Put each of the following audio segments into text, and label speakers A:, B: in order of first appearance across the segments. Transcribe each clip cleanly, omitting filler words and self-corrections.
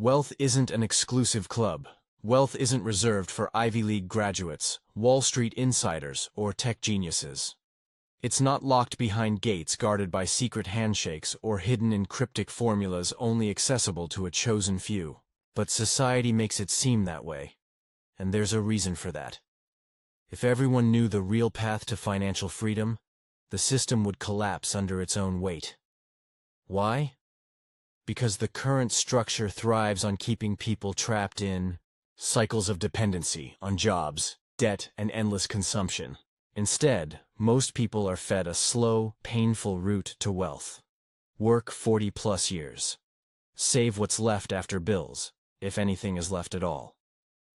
A: Wealth isn't an exclusive club. Wealth isn't reserved for Ivy League graduates, Wall Street insiders, or tech geniuses. It's not locked behind gates guarded by secret handshakes or hidden in cryptic formulas only accessible to a chosen few. But society makes it seem that way. And there's a reason for that. If everyone knew the real path to financial freedom, the system would collapse under its own weight. Why? Because the current structure thrives on keeping people trapped in cycles of dependency on jobs, debt, and endless consumption. Instead, most people are fed a slow, painful route to wealth. Work 40+ years. Save what's left after bills, if anything is left at all.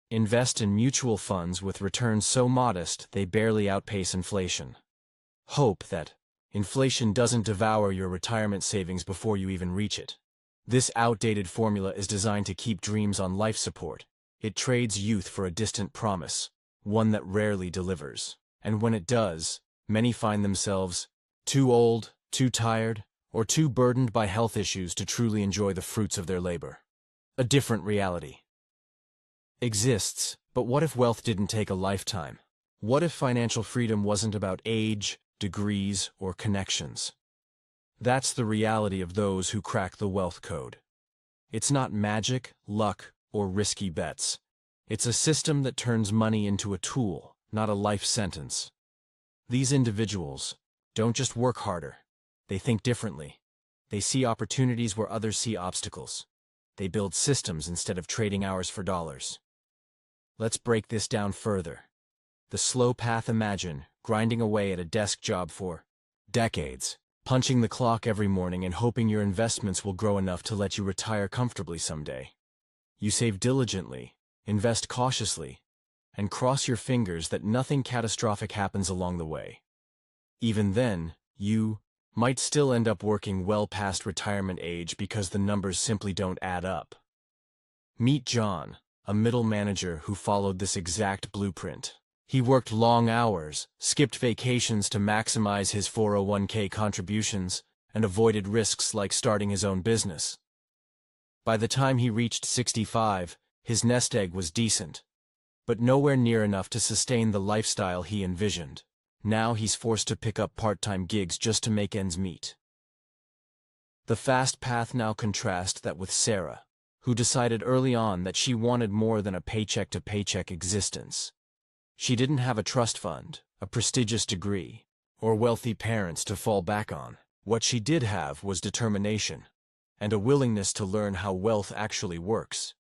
A: Invest in mutual funds with returns so modest they barely outpace inflation. Hope that inflation doesn't devour your retirement savings before you even reach it. This outdated formula is designed to keep dreams on life support. It trades youth for a distant promise, one that rarely delivers. And when it does, many find themselves too old, too tired, or too burdened by health issues to truly enjoy the fruits of their labor. A different reality exists, but what if wealth didn't take a lifetime? What if financial freedom wasn't about age, degrees, or connections? That's the reality of those who crack the wealth code. It's not magic, luck, or risky bets. It's a system that turns money into a tool, not a life sentence. These individuals don't just work harder. They think differently. They see opportunities where others see obstacles. They build systems instead of trading hours for dollars. Let's break this down further. The slow path: imagine grinding away at a desk job for decades, punching the clock every morning and hoping your investments will grow enough to let you retire comfortably someday. You save diligently, invest cautiously, and cross your fingers that nothing catastrophic happens along the way. Even then, you might still end up working well past retirement age because the numbers simply don't add up. Meet John, a middle manager who followed this exact blueprint. He worked long hours, skipped vacations to maximize his 401k contributions, and avoided risks like starting his own business. By the time he reached 65, his nest egg was decent, but nowhere near enough to sustain the lifestyle he envisioned. Now he's forced to pick up part-time gigs just to make ends meet. The fast path now contrasts that with Sarah, who decided early on that she wanted more than a paycheck-to-paycheck existence. She didn't have a trust fund, a prestigious degree, or wealthy parents to fall back on. What she did have was determination, and a willingness to learn how wealth actually works.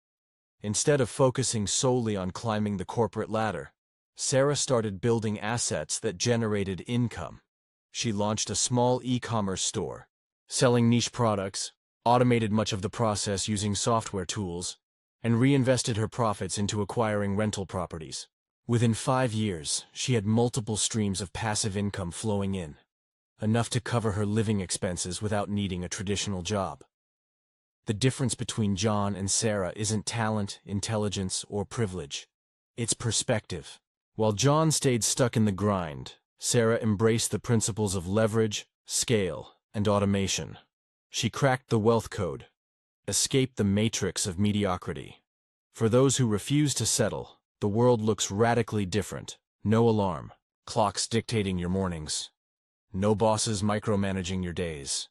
A: Instead of focusing solely on climbing the corporate ladder, Sarah started building assets that generated income. She launched a small e-commerce store, selling niche products, automated much of the process using software tools, and reinvested her profits into acquiring rental properties. Within 5 years, she had multiple streams of passive income flowing in, enough to cover her living expenses without needing a traditional job. The difference between John and Sarah isn't talent, intelligence, or privilege. It's perspective. While John stayed stuck in the grind, Sarah embraced the principles of leverage, scale, and automation. She cracked the wealth code, escaped the matrix of mediocrity. For those who refuse to settle, the world looks radically different. No alarm clocks dictating your mornings. No bosses micromanaging your days.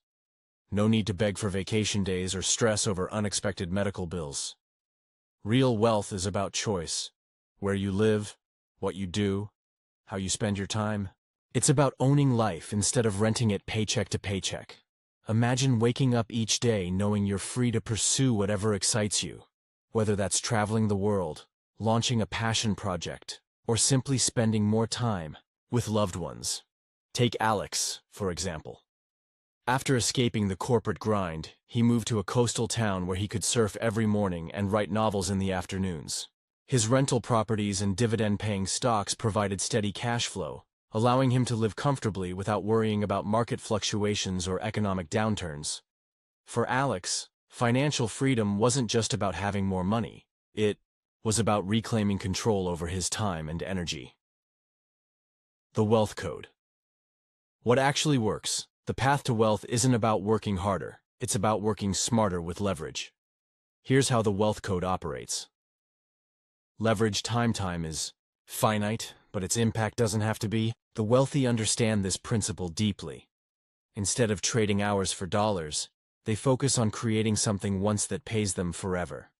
A: No need to beg for vacation days or stress over unexpected medical bills. Real wealth is about choice. Where you live, what you do, how you spend your time. It's about owning life instead of renting it paycheck to paycheck. Imagine waking up each day knowing you're free to pursue whatever excites you, whether that's traveling the world, launching a passion project, or simply spending more time with loved ones. Take Alex, for example. After escaping the corporate grind, he moved to a coastal town where he could surf every morning and write novels in the afternoons. His rental properties and dividend-paying stocks provided steady cash flow, allowing him to live comfortably without worrying about market fluctuations or economic downturns. For Alex, financial freedom wasn't just about having more money. It was about reclaiming control over his time and energy. The wealth code. What actually works? The path to wealth isn't about working harder, it's about working smarter with leverage. Here's how the wealth code operates. Leverage time is finite, but its impact doesn't have to be. The wealthy understand this principle deeply. Instead of trading hours for dollars, they focus on creating something once that pays them forever.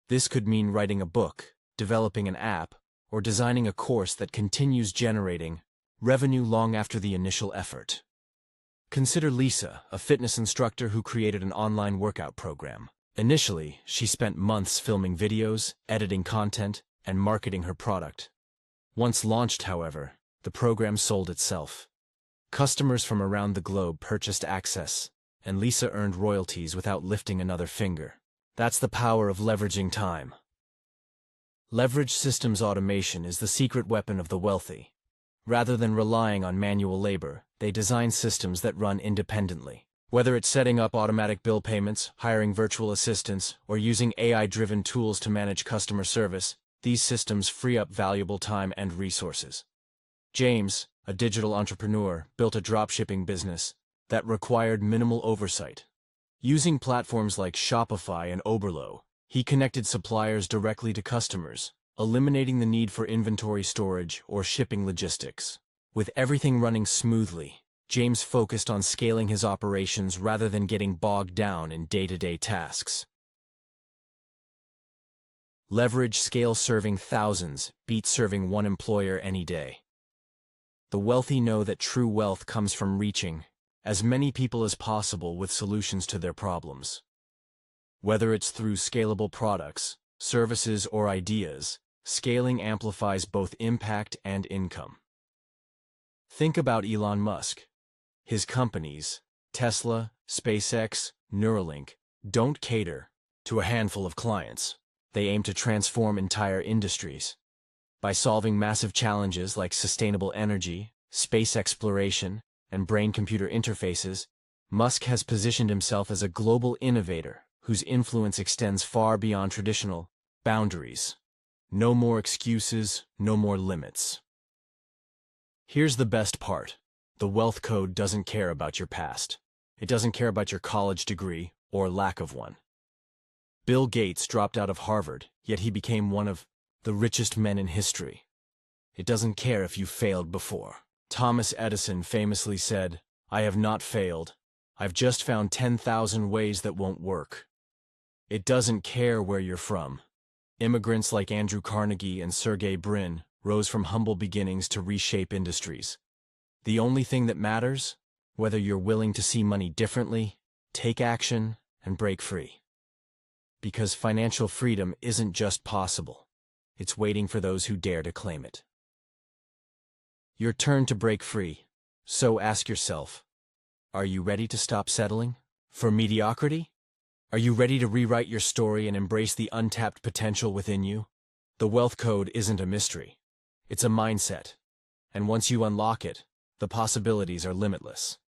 A: This could mean writing a book, developing an app, or designing a course that continues generating revenue long after the initial effort. Consider Lisa, a fitness instructor who created an online workout program. Initially, she spent months filming videos, editing content, and marketing her product. Once launched, however, the program sold itself. Customers from around the globe purchased access, and Lisa earned royalties without lifting another finger. That's the power of leveraging time. Leverage systems automation is the secret weapon of the wealthy. Rather than relying on manual labor, they design systems that run independently. Whether it's setting up automatic bill payments, hiring virtual assistants, or using AI-driven tools to manage customer service, these systems free up valuable time and resources. James, a digital entrepreneur, built a dropshipping business that required minimal oversight. Using platforms like Shopify and Oberlo, he connected suppliers directly to customers, eliminating the need for inventory storage or shipping logistics. With everything running smoothly, James focused on scaling his operations rather than getting bogged down in day-to-day tasks. Leverage scale serving thousands beats serving one employer any day. The wealthy know that true wealth comes from reaching as many people as possible with solutions to their problems. Whether it's through scalable products, services, or ideas, scaling amplifies both impact and income. Think about Elon Musk. His companies, Tesla, SpaceX, Neuralink, don't cater to a handful of clients. They aim to transform entire industries. By solving massive challenges like sustainable energy, space exploration, and brain-computer interfaces, Musk has positioned himself as a global innovator whose influence extends far beyond traditional boundaries. No more excuses, no more limits. Here's the best part. The wealth code doesn't care about your past. It doesn't care about your college degree or lack of one. Bill Gates dropped out of Harvard, yet he became one of the richest men in history. It doesn't care if you failed before. Thomas Edison famously said, "I have not failed. I've just found 10,000 ways that won't work." It doesn't care where you're from. Immigrants like Andrew Carnegie and Sergey Brin rose from humble beginnings to reshape industries. The only thing that matters, whether you're willing to see money differently, take action, and break free. Because financial freedom isn't just possible. It's waiting for those who dare to claim it. Your turn to break free. So ask yourself, are you ready to stop settling for mediocrity? Are you ready to rewrite your story and embrace the untapped potential within you? The wealth code isn't a mystery. It's a mindset. And once you unlock it, the possibilities are limitless.